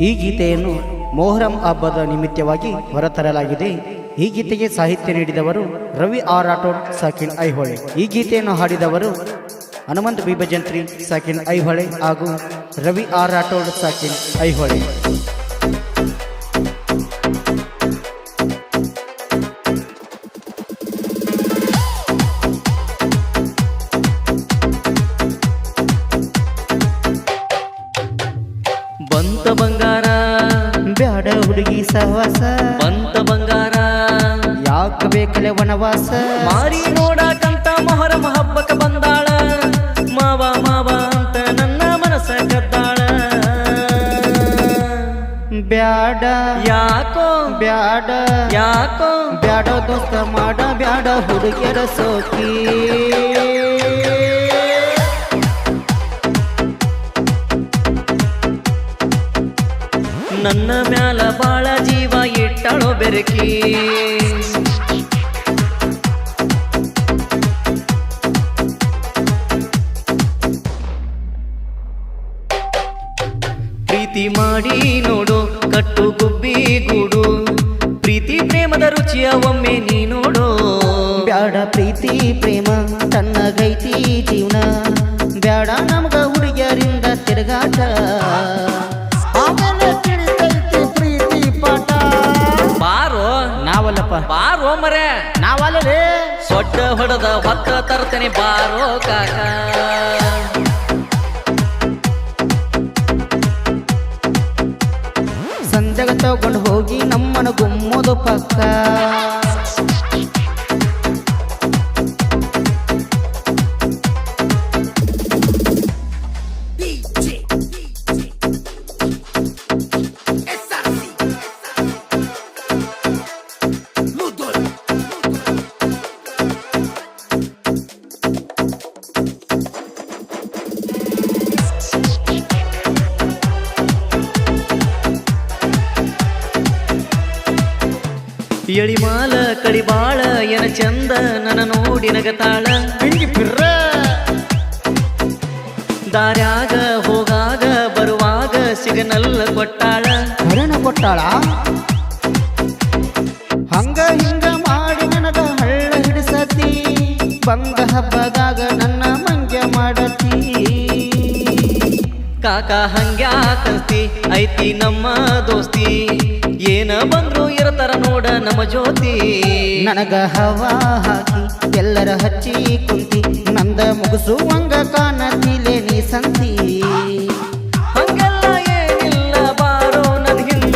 ಈ ಗೀತೆಯನ್ನು ಮೊಹರಂ ಹಬ್ಬದ ನಿಮಿತ್ತವಾಗಿ ಹೊರತರಲಾಗಿದೆ. ಈ ಗೀತೆಗೆ ಸಾಹಿತ್ಯ ನೀಡಿದವರು ರವಿ ಆರ್ ರಾಠೋಡ್, ಸಾಕಿನ್ ಐಹೊಳೆ. ಈ ಗೀತೆಯನ್ನು ಹಾಡಿದವರು ಹನುಮಂತ್ ಬಿಬಜಂತ್ರಿ, ಸಾಕಿನ್ ಐಹೊಳೆ ಹಾಗೂ ರವಿ ಆರ್ ರಾಠೋಡ್, ಸಾಕಿನ್ ಐಹೊಳೆ. ಬಂತ ಬಂಗಾರ ಬ್ಯಾಡ ಹುಡುಗಿ ಸಹವಾಸ, ಬಂತ ಬಂಗಾರ ಯಾಕ ಬೇಕಲೆ ವನವಾಸ. ಮಾರಿ ನೋಡಾಕಂತ ಮೊಹರಂ ಹಬ್ಬಕ್ಕ ಬಂದಾಳ, ಮಾವ ಮಾವ ಅಂತ ನನ್ನ ಮನಸ್ಸ ಕದ್ದಾಳ. ಬ್ಯಾಡ ಯಾಕೋ ಬ್ಯಾಡ ಯಾಕೋ ಬ್ಯಾಡ ದೋಸ್ತ ಮಾಡ ಬ್ಯಾಡ ಹುಡುಗಿಯರ ಸೋಕಿ. ನನ್ನ ಮ್ಯಾಲ ಬಾಳ ಜೀವ ಇಟ್ಟಳೋ ಬೆರಕಿ. ಪ್ರೀತಿ ಮಾಡಿ ನೋಡು ಕಟ್ಟು ಗುಬ್ಬಿ ಗೂಡು, ಪ್ರೀತಿ ಪ್ರೇಮದ ರುಚಿಯ ಒಮ್ಮೆ ನೀ ನೋಡು. ಬ್ಯಾಡ ಪ್ರೀತಿ ಪ್ರೇಮ ತನ್ನಗೈತಿ ಜೀವನ, ಬ್ಯಾಡ ನಮ್ಗ ಹುಡುಗಿಯರಿಂದ ತಿರುಗಾಟ. ಆಮೇಲೆ ತಿಳಿತೈತಿ ಪ್ರೀತಿ ಪಾಠ. ಬಾರೋ ನಾವಲ್ಲಪ್ಪ, ಬಾರೋ ಮರೆ, ನಾವಲ್ಲೇ. ಸೊಡ್ಡ ಹೊಡೆದ ಹೊತ್ತ ತರ್ತೇನೆ ಬಾರೋ ಕಾಕ. ಸಂಜೆಗ ತಗೊಂಡು ಹೋಗಿ ನಮ್ಮನ ಗುಮ್ಮೋದು ಪಕ್ಕ. ಎಳಿಮಾಲ ಕಡಿಬಾಳ ಎನ ಚಂದ ನನ್ನ ನೋಡಿ ನಗತಾಳ. ದಾರ್ಯಾಗ ಹೋಗಾಗ ಬರುವಾಗ ಸಿಗನಲ್ಲ ಕೊಟ್ಟಾಳ. ಹರಣ ಕೊಟ್ಟಾಳ ಹಂಗ ಹಿಂಗ ಮಾಡಿ ನನಗ ಹಳ್ಳ ಹಿಡಿಸತಿ. ಬಂದ ಹಬ್ಬದಾಗ ನನ್ನ ಮಂಗ್ಯ ಮಾಡತಿ. ಕಾಕ ಹಂಗ್ಯಾಕಂತಿ ಐತಿ ನಮ್ಮ ದೋಸ್ತಿ, ಏನ ಬಂದ್ರು ಇರತರ ನೋಡ ನಮ್ಮ ಜ್ಯೋತಿ. ನನಗ ಹವಾ ಹಾಕಿ ಎಲ್ಲರ ಹಚ್ಚಿ ಕುಂತಿ, ನಂದ ಮುಗಿಸುವಂಗ ಕಾಣತಿಲೆ ನೀ ಸಂತಿ. ಹಂಗೆಲ್ಲ ಏನಿಲ್ಲ ಬಾರೋ ನನ್ ಹಿಂದ.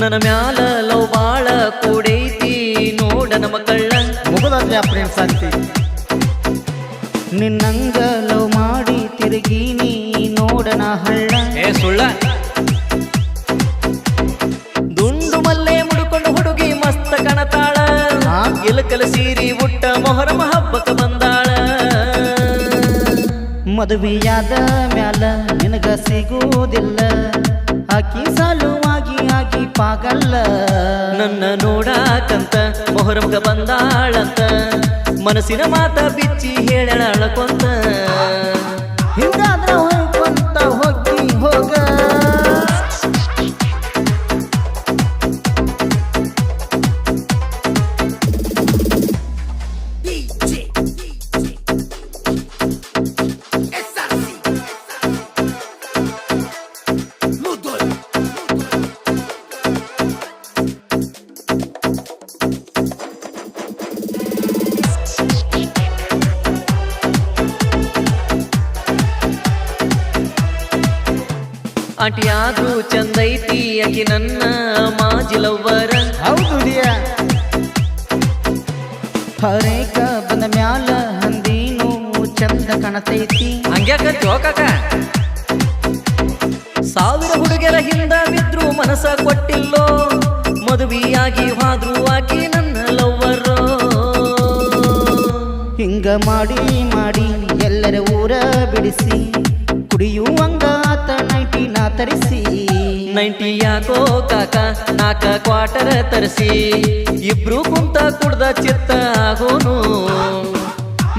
ನನ್ನ ಮ್ಯಾಲ ಲವ್ ಬಾಳ ಕೂಡೈತಿ ನೋಡ ನಮ್ಮ ಕಳ್ಳ. ಮುಗದಾದ್ರೆ ಪ್ರೇಮ್ ಸಂತಿ. ನಿನ್ನಂಗ ಲವ್ ಮಾಡಿ ತಿರುಗೀನಿ ನೋಡನ ಹಳ್ಳ. ಏ ಸುಳ್ಳ, ದುಂಡು ಮಲ್ಲೆ ಮುಡ್ಕೊಂಡು ಹುಡುಗಿ ಮಸ್ತ ಕಣತಾಳ. ಇಲಕಲ ಸೀರಿ ಉಟ್ಟ ಮೊಹರಂ ಹಬ್ಬಕ್ಕ ಬಂದಾಳ. ಮದುವೆಯಾದ ಮ್ಯಾಲ ನಿನಗ ಸಿಗುವುದಿಲ್ಲ, ಆಕಿ ಸಾಲುವಾಗಿ ಆಗಿ ಪಾಗಲ್ಲ. ನನ್ನ ನೋಡಾಕಂತ ಮೊಹರಂಗ ಬಂದಾಳಂತ, ಮನಸ್ಸಿನ ಮಾತ ಬಿಚ್ಚಿ ಹೇಳಳ ಅಳಕೊಂತ. ಹಿಂಗಾದ್ರ ಹೋಗ್ಕೊಂತ ಹೋಗಿ ಹೋಗ. ಆಟಿಯಾದ್ರೂ ಚಂದೈತಿ ಆಕಿ ನನ್ನ ಮಾಜಿಲವ್ವರ. ಹೌದು ಹರೇಕ ಬಂದ ಮ್ಯಾಲ ಹಂದೀನು ಚಂದ ಕಾಣತೈತಿ. ಹಂಗ್ಯಾಕ ಜೋಕಾಕ ಸಾವಿರ ಹುಡುಗರ ಹಿಂದ ಬಿದ್ರು ಮನಸ ಕೊಟ್ಟಿಲ್ಲೋ ಮದುವೆಯಾಗಿ ಹಾದ್ರು ಆಕಿ ನನ್ನ ಲವ್ವರೋ ಹಿಂಗ ಮಾಡಿ ಮಾಡಿ ಎಲ್ಲರ ಊರ ಬಿಡಿಸಿ ಕುಡಿಯುವಂಗಾತ ನೈಟಿನ ತರಿಸಿ 90 ಯಾಕೋ ಕಾಕ 4 ಕ್ವಾರ್ಟರ್ ತರಿಸಿ ಇಬ್ರು ಕುಂತ ಕುಡ್ದ ಚಿತ್ತ ಆಗೋನು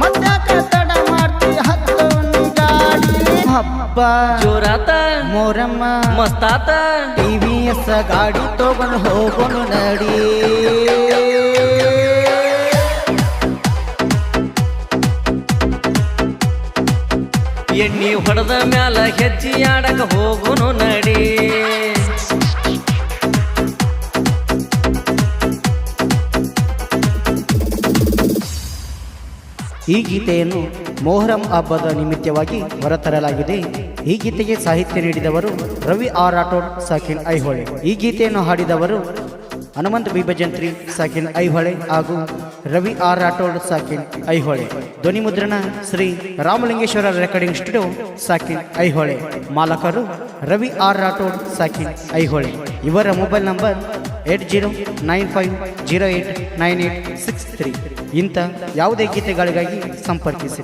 ಮತ್ತಾಕ ತಡ ಮಾಡ್ತಿ ಹತ್ತೋನಿ ಗಾಡಿ ಹಬ್ಬ ಜೋರಾತ ಮೋರಮ್ಮ ಮಸ್ತಾತ TVS ಗಾಡಿ ತಗೊಂಡು ಹೋಗೋನು ನಡಿ ಎಣ್ಣಿ ಹೊಡೆದ ಮ್ಯಾಲ ಹೆಜ್ಜಿ ಆಡಕ ಹೋಗುನು ನಡಿ ಈ ಗೀತೆಯನ್ನು ಮೊಹರಂ ಹಬ್ಬದ ನಿಮಿತ್ತವಾಗಿ ಹೊರತರಲಾಗಿದೆ. ಈ ಗೀತೆಗೆ ಸಾಹಿತ್ಯ ನೀಡಿದವರು ರವಿ ಆರ್ ರಾಠೋಡ್ ಸಾಕಿನ್ ಐಹೊಳೆ. ಈ ಗೀತೆಯನ್ನು ಹಾಡಿದವರು ಹನುಮಂತ್ ಬಿಬಜಂತ್ರಿ ಸಾಕಿನ್ ಐಹೊಳೆ ಹಾಗೂ ರವಿ ಆರ್ ರಾಠೋಡ್ ಸಾಕಿನ್ ಐಹೊಳೆ. ಧ್ವನಿ ಮುದ್ರಣ ಶ್ರೀ ರಾಮಲಿಂಗೇಶ್ವರ ರೆಕಾರ್ಡಿಂಗ್ ಸ್ಟುಡಿಯೋ ಸಾಕಿನ್ ಐಹೊಳೆ. ಮಾಲಕರು ರವಿ ಆರ್ ರಾಠೋಡ್ ಸಾಕಿನ್ ಐಹೊಳೆ. ಇವರ ಮೊಬೈಲ್ ನಂಬರ್ 8095089863. ಇಂಥ ಯಾವುದೇ ಗೀತೆಗಳಿಗಾಗಿ ಸಂಪರ್ಕಿಸಿರಿ.